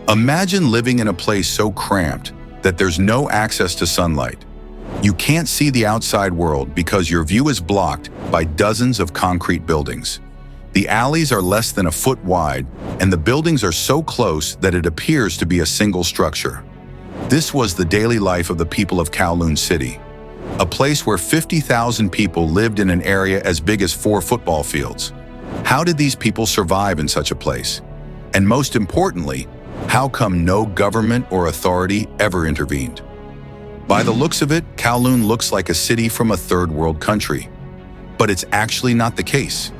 Imagine living in a place so cramped that there's no access to sunlight. You can't see the outside world because your view is blocked by dozens of concrete buildings. The alleys are less than a foot wide, and the buildings are so close that it appears to be a single structure. This was the daily life of the people of Kowloon City, a place where 50,000 people lived in an area as big as 4 football fields. How did these people survive in such a place? And most importantly, how come no government or authority ever intervened? By the looks of it, Kowloon looks like a city from a third world country. But it's actually not the case.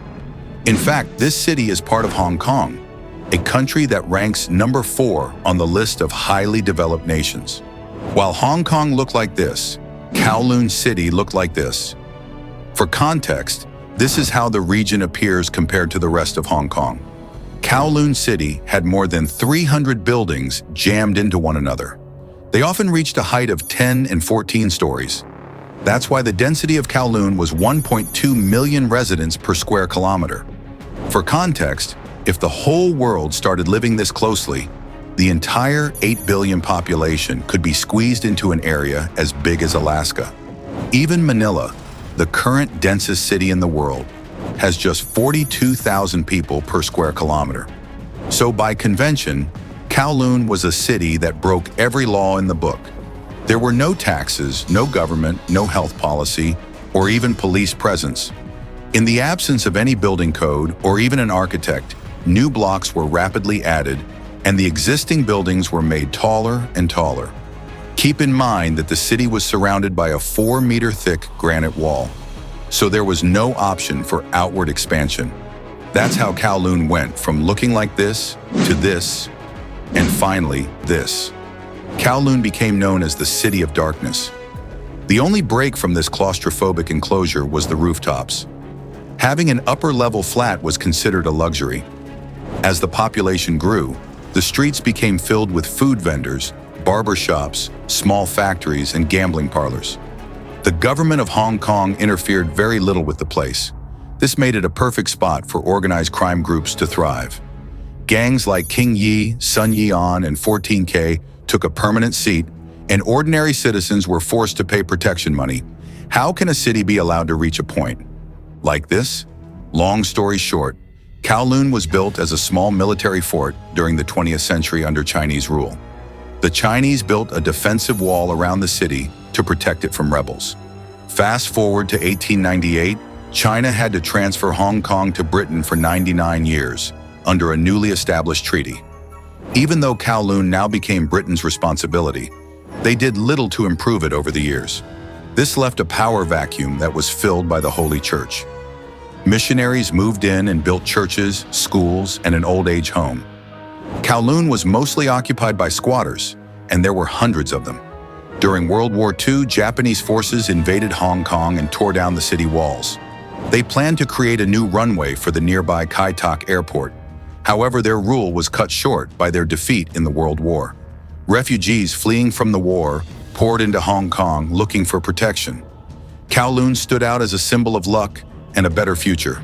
In fact, this city is part of Hong Kong, a country that ranks number 4 on the list of highly developed nations. While Hong Kong looked like this, Kowloon City looked like this. For context, this is how the region appears compared to the rest of Hong Kong. Kowloon City had more than 300 buildings jammed into one another. They often reached a height of 10 and 14 stories. That's why the density of Kowloon was 1.2 million residents per square kilometer. For context, if the whole world started living this closely, the entire 8 billion population could be squeezed into an area as big as Alaska. Even Manila, the current densest city in the world, has just 42,000 people per square kilometer. So by convention, Kowloon was a city that broke every law in the book. There were no taxes, no government, no health policy, or even police presence. In the absence of any building code or even an architect, new blocks were rapidly added, and the existing buildings were made taller and taller. Keep in mind that the city was surrounded by a 4-meter-thick granite wall, so there was no option for outward expansion. That's how Kowloon went from looking like this to this, and finally this. Kowloon became known as the City of Darkness. The only break from this claustrophobic enclosure was the rooftops. Having an upper-level flat was considered a luxury. As the population grew, the streets became filled with food vendors, barber shops, small factories, and gambling parlors. The government of Hong Kong interfered very little with the place. This made it a perfect spot for organized crime groups to thrive. Gangs like King Yi, Sun Yian, and 14K took a permanent seat, and ordinary citizens were forced to pay protection money. How can a city be allowed to reach a point like this? Long story short, Kowloon was built as a small military fort during the 20th century under Chinese rule. The Chinese built a defensive wall around the city to protect it from rebels. Fast forward to 1898, China had to transfer Hong Kong to Britain for 99 years under a newly established treaty. Even though Kowloon now became Britain's responsibility, they did little to improve it over the years. This left a power vacuum that was filled by the Holy Church. Missionaries moved in and built churches, schools, and an old-age home. Kowloon was mostly occupied by squatters, and there were hundreds of them. During World War II, Japanese forces invaded Hong Kong and tore down the city walls. They planned to create a new runway for the nearby Kai Tak Airport. However, their rule was cut short by their defeat in the World War. Refugees fleeing from the war poured into Hong Kong looking for protection. Kowloon stood out as a symbol of luck and a better future,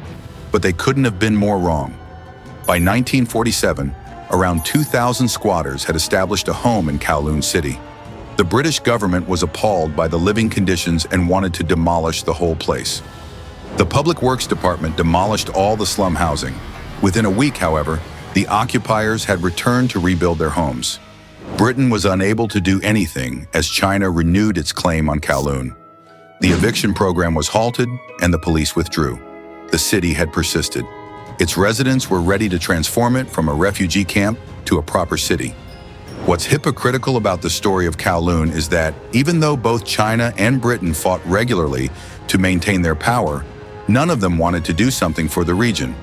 but they couldn't have been more wrong. By 1947, around 2,000 squatters had established a home in Kowloon City. The British government was appalled by the living conditions and wanted to demolish the whole place. The Public Works Department demolished all the slum housing. Within a week, however, the occupiers had returned to rebuild their homes. Britain was unable to do anything as China renewed its claim on Kowloon. The eviction program was halted and the police withdrew. The city had persisted. Its residents were ready to transform it from a refugee camp to a proper city. What's hypocritical about the story of Kowloon is that even though both China and Britain fought regularly to maintain their power, none of them wanted to do something for the region.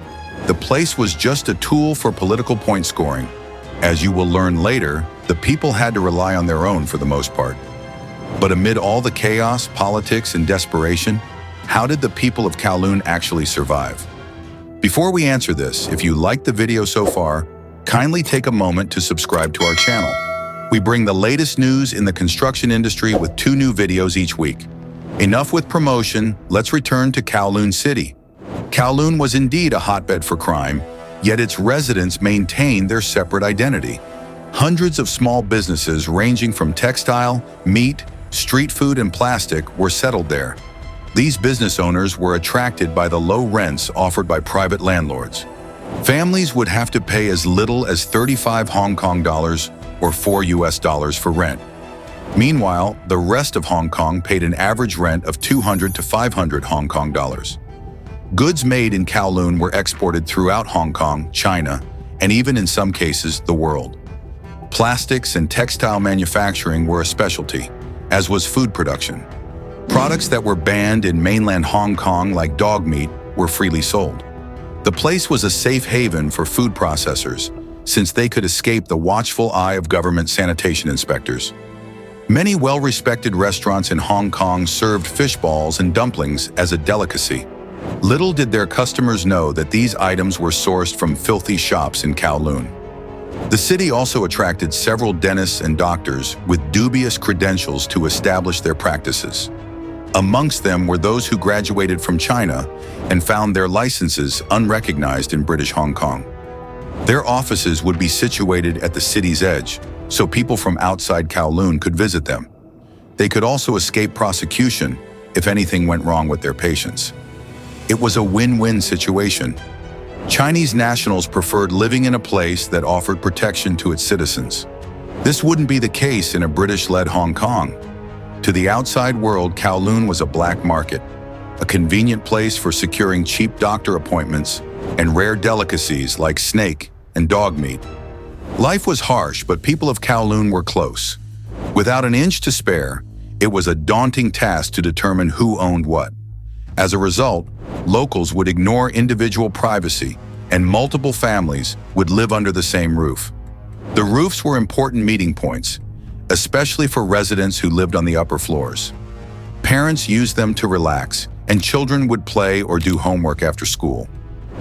The place was just a tool for political point scoring. As you will learn later, the people had to rely on their own for the most part. But amid all the chaos, politics, and desperation, how did the people of Kowloon actually survive? Before we answer this, if you liked the video so far, kindly take a moment to subscribe to our channel. We bring the latest news in the construction industry with 2 new videos each week. Enough with promotion, let's return to Kowloon City. Kowloon was indeed a hotbed for crime, yet its residents maintained their separate identity. Hundreds of small businesses ranging from textile, meat, street food, and plastic were settled there. These business owners were attracted by the low rents offered by private landlords. Families would have to pay as little as 35 Hong Kong dollars or $4 for rent. Meanwhile, the rest of Hong Kong paid an average rent of 200 to 500 Hong Kong dollars. Goods made in Kowloon were exported throughout Hong Kong, China, and even in some cases, the world. Plastics and textile manufacturing were a specialty, as was food production. Products that were banned in mainland Hong Kong, like dog meat, were freely sold. The place was a safe haven for food processors, since they could escape the watchful eye of government sanitation inspectors. Many well-respected restaurants in Hong Kong served fish balls and dumplings as a delicacy. Little did their customers know that these items were sourced from filthy shops in Kowloon. The city also attracted several dentists and doctors with dubious credentials to establish their practices. Amongst them were those who graduated from China and found their licenses unrecognized in British Hong Kong. Their offices would be situated at the city's edge, so people from outside Kowloon could visit them. They could also escape prosecution if anything went wrong with their patients. It was a win-win situation. Chinese nationals preferred living in a place that offered protection to its citizens. This wouldn't be the case in a British-led Hong Kong. To the outside world, Kowloon was a black market, a convenient place for securing cheap doctor appointments and rare delicacies like snake and dog meat. Life was harsh, but people of Kowloon were close. Without an inch to spare, it was a daunting task to determine who owned what. As a result, locals would ignore individual privacy, and multiple families would live under the same roof. The roofs were important meeting points, especially for residents who lived on the upper floors. Parents used them to relax, and children would play or do homework after school.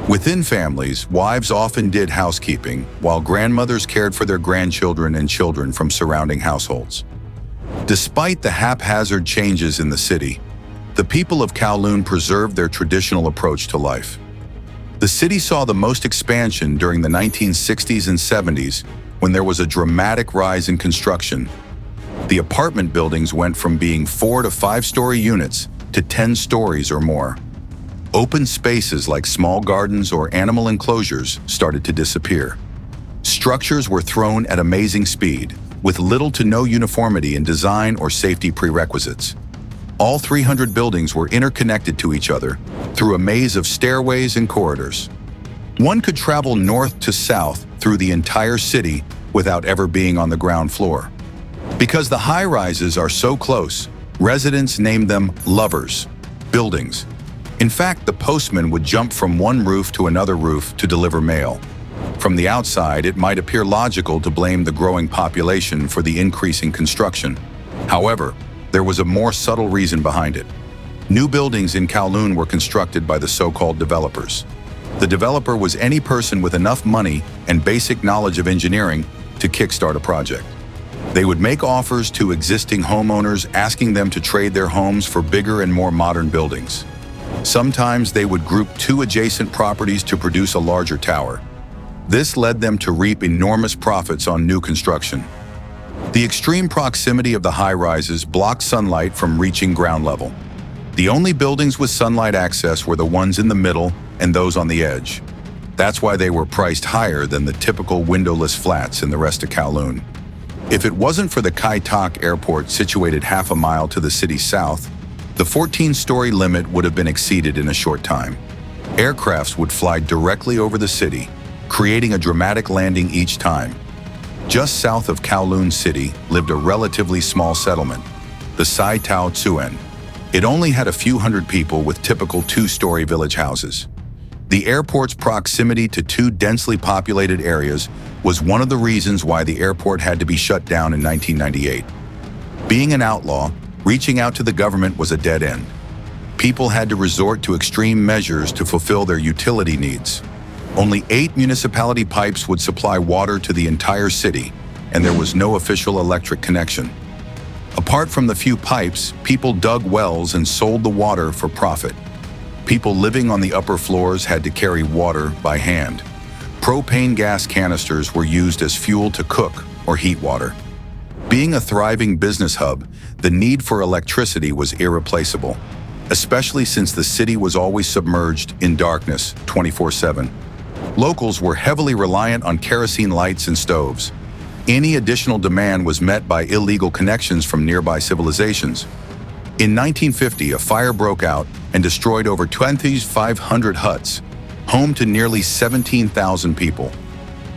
Within families, wives often did housekeeping, while grandmothers cared for their grandchildren and children from surrounding households. Despite the haphazard changes in the city, the people of Kowloon preserved their traditional approach to life. The city saw the most expansion during the 1960s and 70s, when there was a dramatic rise in construction. The apartment buildings went from being 4 to 5-story units to 10 stories or more. Open spaces like small gardens or animal enclosures started to disappear. Structures were thrown at amazing speed, with little to no uniformity in design or safety prerequisites. All 300 buildings were interconnected to each other through a maze of stairways and corridors. One could travel north to south through the entire city without ever being on the ground floor. Because the high-rises are so close, residents named them lovers, buildings. In fact, the postman would jump from one roof to another roof to deliver mail. From the outside, it might appear logical to blame the growing population for the increasing construction. However, there was a more subtle reason behind it. New buildings in Kowloon were constructed by the so-called developers. The developer was any person with enough money and basic knowledge of engineering to kickstart a project. They would make offers to existing homeowners asking them to trade their homes for bigger and more modern buildings. Sometimes they would group 2 adjacent properties to produce a larger tower. This led them to reap enormous profits on new construction. The extreme proximity of the high-rises blocked sunlight from reaching ground level. The only buildings with sunlight access were the ones in the middle and those on the edge. That's why they were priced higher than the typical windowless flats in the rest of Kowloon. If it wasn't for the Kai Tak airport situated half a mile to the city's south, the 14-story limit would have been exceeded in a short time. Aircrafts would fly directly over the city, creating a dramatic landing each time. Just south of Kowloon City lived a relatively small settlement, the Sai Tao Tsuen. It only had a few hundred people with typical 2-story village houses. The airport's proximity to 2 densely populated areas was one of the reasons why the airport had to be shut down in 1998. Being an outlaw, reaching out to the government was a dead end. People had to resort to extreme measures to fulfill their utility needs. Only 8 municipality pipes would supply water to the entire city, and there was no official electric connection. Apart from the few pipes, people dug wells and sold the water for profit. People living on the upper floors had to carry water by hand. Propane gas canisters were used as fuel to cook or heat water. Being a thriving business hub, the need for electricity was irreplaceable, especially since the city was always submerged in darkness 24/7. Locals were heavily reliant on kerosene lights and stoves. Any additional demand was met by illegal connections from nearby civilizations. In 1950, a fire broke out and destroyed over 2,500 huts, home to nearly 17,000 people.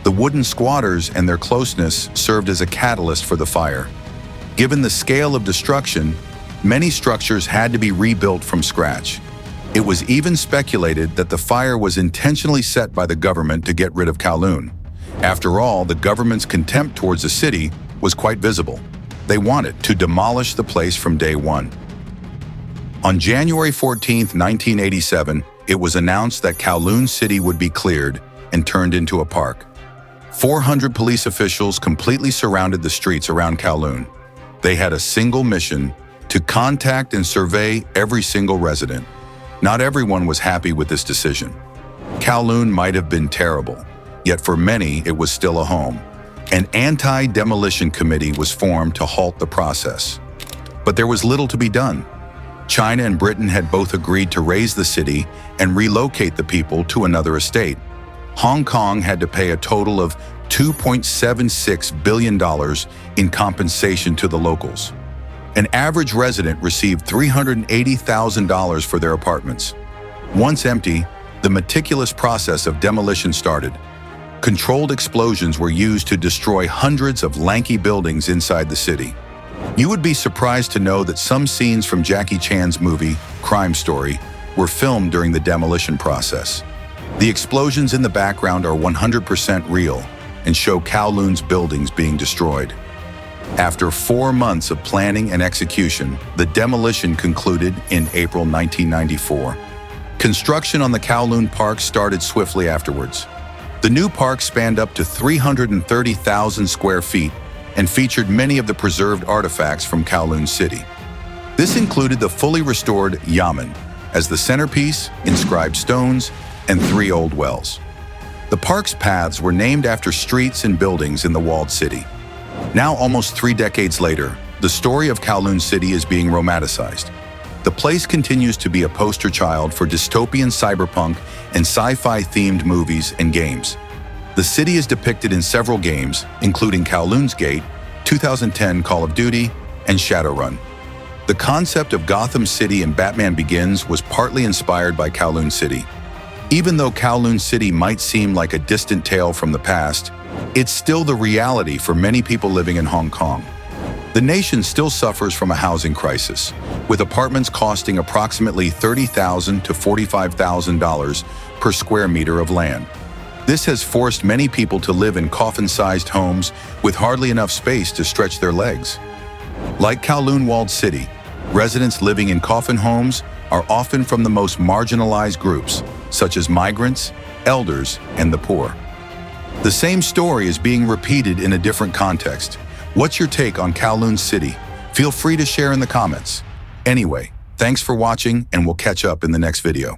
The wooden squatters and their closeness served as a catalyst for the fire. Given the scale of destruction, many structures had to be rebuilt from scratch. It was even speculated that the fire was intentionally set by the government to get rid of Kowloon. After all, the government's contempt towards the city was quite visible. They wanted to demolish the place from day one. On January 14, 1987, it was announced that Kowloon City would be cleared and turned into a park. 400 police officials completely surrounded the streets around Kowloon. They had a single mission: to contact and survey every single resident. Not everyone was happy with this decision. Kowloon might have been terrible, yet for many it was still a home. An anti-demolition committee was formed to halt the process. But there was little to be done. China and Britain had both agreed to raise the city and relocate the people to another estate. Hong Kong had to pay a total of $2.76 billion in compensation to the locals. An average resident received $380,000 for their apartments. Once empty, the meticulous process of demolition started. Controlled explosions were used to destroy hundreds of lanky buildings inside the city. You would be surprised to know that some scenes from Jackie Chan's movie, Crime Story, were filmed during the demolition process. The explosions in the background are 100% real and show Kowloon's buildings being destroyed. After 4 months of planning and execution, the demolition concluded in April 1994. Construction on the Kowloon Park started swiftly afterwards. The new park spanned up to 330,000 square feet and featured many of the preserved artifacts from Kowloon City. This included the fully restored yamen as the centerpiece, inscribed stones, and 3 old wells. The park's paths were named after streets and buildings in the walled city. Now, almost 3 decades later, the story of Kowloon City is being romanticized. The place continues to be a poster child for dystopian cyberpunk and sci-fi themed movies and games. The city is depicted in several games, including Kowloon's Gate, 2010 Call of Duty, and Shadowrun. The concept of Gotham City in Batman Begins was partly inspired by Kowloon City. Even though Kowloon City might seem like a distant tale from the past, it's still the reality for many people living in Hong Kong. The nation still suffers from a housing crisis, with apartments costing approximately $30,000 to $45,000 per square meter of land. This has forced many people to live in coffin-sized homes with hardly enough space to stretch their legs. Like Kowloon Walled City, residents living in coffin homes are often from the most marginalized groups, such as migrants, elders, and the poor. The same story is being repeated in a different context. What's your take on Kowloon City? Feel free to share in the comments. Anyway, thanks for watching, and we'll catch up in the next video.